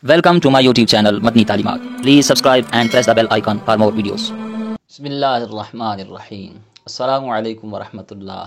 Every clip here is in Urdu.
Welcome to my YouTube channel Madni Talimat. Please subscribe and press the bell icon for more videos. Bismillahirrahmanirrahim. Assalamu alaikum warahmatullah.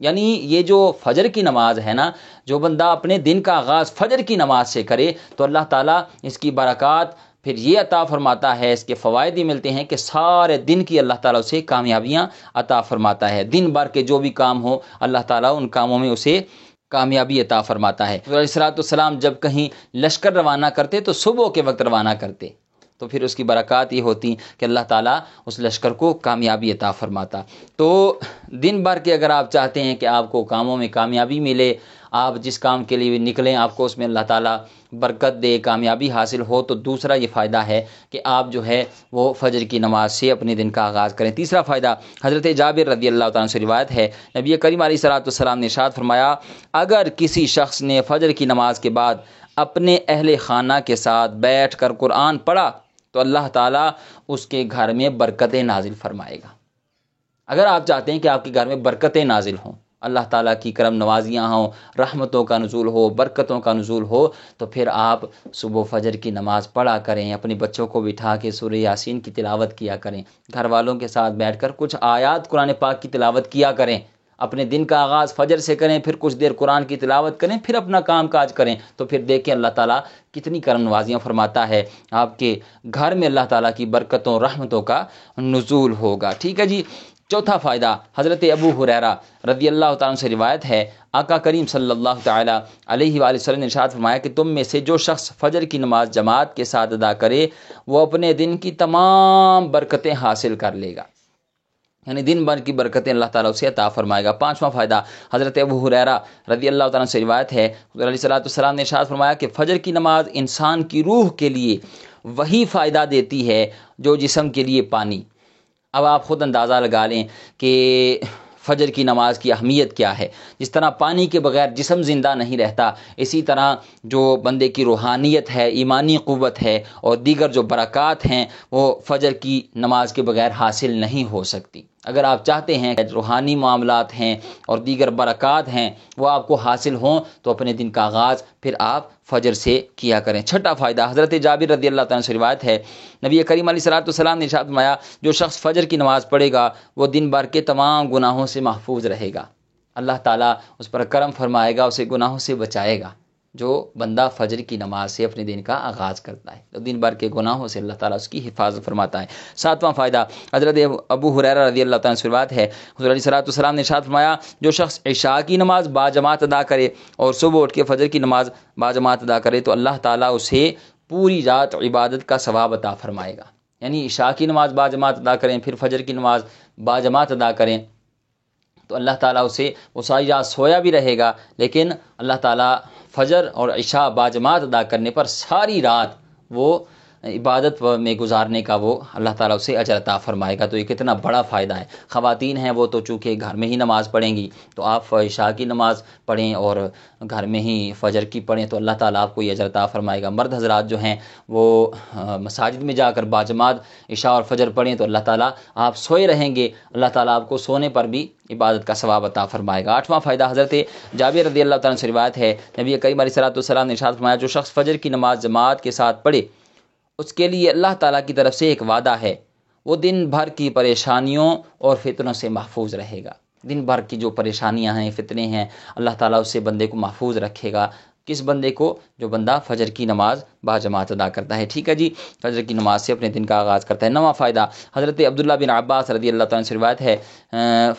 یعنی یہ جو فجر کی نماز ہے نا، جو بندہ اپنے دن کا آغاز فجر کی نماز سے کرے تو اللہ تعالیٰ اس کی برکات پھر یہ عطا فرماتا ہے، اس کے فوائد یہ ملتے ہیں کہ سارے دن کی اللہ تعالیٰ اسے کامیابیاں عطا فرماتا ہے۔ دن بھر کے جو بھی کام ہو اللہ تعالیٰ ان کاموں میں اسے کامیابی عطا فرماتا ہے۔ علیہ الصلوۃ والسلام جب کہیں لشکر روانہ کرتے تو صبح کے وقت روانہ کرتے، تو پھر اس کی برکات یہ ہوتی کہ اللہ تعالیٰ اس لشکر کو کامیابی عطا فرماتا۔ تو دن بھر کے اگر آپ چاہتے ہیں کہ آپ کو کاموں میں کامیابی ملے، آپ جس کام کے لیے نکلیں آپ کو اس میں اللہ تعالیٰ برکت دے، کامیابی حاصل ہو، تو دوسرا یہ فائدہ ہے کہ آپ جو ہے وہ فجر کی نماز سے اپنے دن کا آغاز کریں۔ تیسرا فائدہ حضرت جابر رضی اللہ تعالیٰ عنہ سے روایت ہے، نبی کریم علیہ الصلوۃ والسلام نے ارشاد فرمایا، اگر کسی شخص نے فجر کی نماز کے بعد اپنے اہل خانہ کے ساتھ بیٹھ کر قرآن پڑھا تو اللہ تعالیٰ اس کے گھر میں برکتیں نازل فرمائے گا۔ اگر آپ چاہتے ہیں کہ آپ کے گھر میں برکتیں نازل ہوں، اللہ تعالیٰ کی کرم نوازیاں ہوں، رحمتوں کا نزول ہو، برکتوں کا نزول ہو، تو پھر آپ صبح فجر کی نماز پڑھا کریں، اپنے بچوں کو بٹھا کے سورہ یاسین کی تلاوت کیا کریں، گھر والوں کے ساتھ بیٹھ کر کچھ آیات قرآن پاک کی تلاوت کیا کریں، اپنے دن کا آغاز فجر سے کریں، پھر کچھ دیر قرآن کی تلاوت کریں، پھر اپنا کام کاج کریں، تو پھر دیکھیں اللہ تعالیٰ کتنی کرم نوازیاں فرماتا ہے، آپ کے گھر میں اللہ تعالیٰ کی برکتوں رحمتوں کا نزول ہوگا۔ ٹھیک ہے جی۔ چوتھا فائدہ حضرت ابو ہریرہ رضی اللہ تعالیٰ عنہ سے روایت ہے، آقا کریم صلی اللہ تعالیٰ علیہ وآلہ وسلم نے ارشاد فرمایا کہ تم میں سے جو شخص فجر کی نماز جماعت کے ساتھ ادا کرے وہ اپنے دن کی تمام برکتیں حاصل کر لے گا، یعنی دن بھر کی برکتیں اللہ تعالیٰ اسے عطا فرمائے گا۔ پانچواں فائدہ حضرت ابو ہریرہ رضی اللہ تعالیٰ عنہ سے روایت ہے، حضور علیہ الصلوۃ والسلام نے ارشاد فرمایا کہ فجر کی نماز انسان کی روح کے لیے وہی فائدہ دیتی ہے جو جسم کے لیے پانی۔ اب آپ خود اندازہ لگا لیں کہ فجر کی نماز کی اہمیت کیا ہے۔ جس طرح پانی کے بغیر جسم زندہ نہیں رہتا، اسی طرح جو بندے کی روحانیت ہے، ایمانی قوت ہے اور دیگر جو برکات ہیں وہ فجر کی نماز کے بغیر حاصل نہیں ہو سکتی۔ اگر آپ چاہتے ہیں کہ روحانی معاملات ہیں اور دیگر برکات ہیں وہ آپ کو حاصل ہوں تو اپنے دن کا آغاز پھر آپ فجر سے کیا کریں۔ چھٹا فائدہ حضرت جابر رضی اللہ تعالیٰ عنہ سے روایت ہے، نبی کریم علیہ الصلوۃ والسلام نے ارشاد فرمایا، جو شخص فجر کی نماز پڑھے گا وہ دن بھر کے تمام گناہوں سے محفوظ رہے گا، اللہ تعالیٰ اس پر کرم فرمائے گا، اسے گناہوں سے بچائے گا۔ جو بندہ فجر کی نماز سے اپنے دن کا آغاز کرتا ہے تو دن بھر کے گناہوں سے اللہ تعالیٰ اس کی حفاظت فرماتا ہے۔ ساتواں فائدہ حضرت ابو ہریرہ رضی اللہ تعالیٰ عنہ سے روایت ہے، حضور علیہ الصلوۃ والسلام نے ارشاد فرمایا، جو شخص عشاء کی نماز باجماعت ادا کرے اور صبح اٹھ کے فجر کی نماز باجماعت ادا کرے تو اللہ تعالیٰ اسے پوری رات عبادت کا ثواب عطا فرمائے گا۔ یعنی عشاء کی نماز باجماعت ادا کریں، پھر فجر کی نماز باجماعت ادا کریں تو اللہ تعالیٰ اسے وہ ساری رات سویا بھی رہے گا، لیکن اللہ تعالیٰ فجر اور عشاء باجماعت ادا کرنے پر ساری رات وہ عبادت میں گزارنے کا وہ اللہ تعالیٰ اسے اجر عطا فرمائے گا۔ تو یہ کتنا بڑا فائدہ ہے۔ خواتین ہیں وہ تو چونکہ گھر میں ہی نماز پڑھیں گی تو آپ عشاء کی نماز پڑھیں اور گھر میں ہی فجر کی پڑھیں تو اللہ تعالیٰ آپ کو یہ اجر عطا فرمائے گا۔ مرد حضرات جو ہیں وہ مساجد میں جا کر باجماعت عشاء اور فجر پڑھیں تو اللہ تعالیٰ آپ سوئے رہیں گے، اللہ تعالیٰ آپ کو سونے پر بھی عبادت کا ثواب عطا فرمائے گا۔ آٹھواں فائدہ حضرت جابر رضی اللہ تعالیٰ عنہ سے روایت ہے، نبی کریم علیہ الصلوۃ والسلام نے ارشاد فرمایا، جو شخص فجر کی نماز جماعت کے ساتھ پڑھے اس کے لیے اللہ تعالیٰ کی طرف سے ایک وعدہ ہے، وہ دن بھر کی پریشانیوں اور فتنوں سے محفوظ رہے گا۔ دن بھر کی جو پریشانیاں ہیں، فتنے ہیں، اللہ تعالیٰ اس سے بندے کو محفوظ رکھے گا۔ کس بندے کو؟ جو بندہ فجر کی نماز باجماعت ادا کرتا ہے۔ ٹھیک ہے جی، فجر کی نماز سے اپنے دن کا آغاز کرتا ہے۔ نواں فائدہ حضرت عبداللہ بن عباس رضی اللہ تعالیٰ عنہ سے روایت ہے،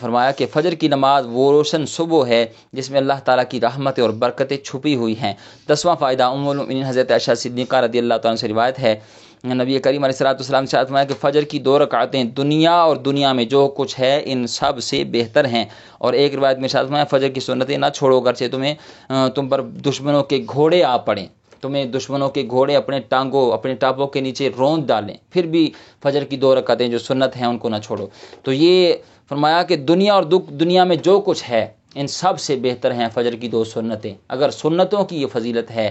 فرمایا کہ فجر کی نماز وہ روشن صبح ہے جس میں اللہ تعالیٰ کی رحمتیں اور برکتیں چھپی ہوئی ہیں۔ دسواں فائدہ ام المؤمنین حضرت عائشہ صدیقہ رضی اللہ تعالیٰ عنہ سے روایت ہے، نبی کریم علیہ الصلوۃ والسلام سے فرمایا کہ فجر کی 2 رکعتیں دنیا اور دنیا میں جو کچھ ہے ان سب سے بہتر ہیں۔ اور ایک روایت میں ارشاد فرمایا، فجر کی سنتیں نہ چھوڑو گرچہ تم پر دشمنوں کے گھوڑے آ پڑیں، تمہیں دشمنوں کے گھوڑے اپنے ٹانگوں کے نیچے روند ڈالیں، پھر بھی فجر کی 2 رکعتیں جو سنت ہیں ان کو نہ چھوڑو۔ تو یہ فرمایا کہ دنیا اور دنیا میں جو کچھ ہے ان سب سے بہتر ہیں فجر کی 2 سنتیں۔ اگر سنتوں کی یہ فضیلت ہے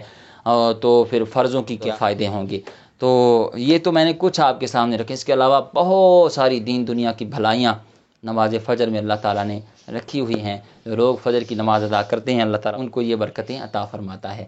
تو پھر فرضوں کی کیا فائدے ہوں گے۔ تو یہ تو میں نے کچھ آپ کے سامنے رکھے، اس کے علاوہ بہت ساری دین دنیا کی بھلائیاں نماز فجر میں اللہ تعالیٰ نے رکھی ہوئی ہیں۔ جو لوگ فجر کی نماز ادا کرتے ہیں اللہ تعالیٰ ان کو یہ برکتیں عطا فرماتا ہے۔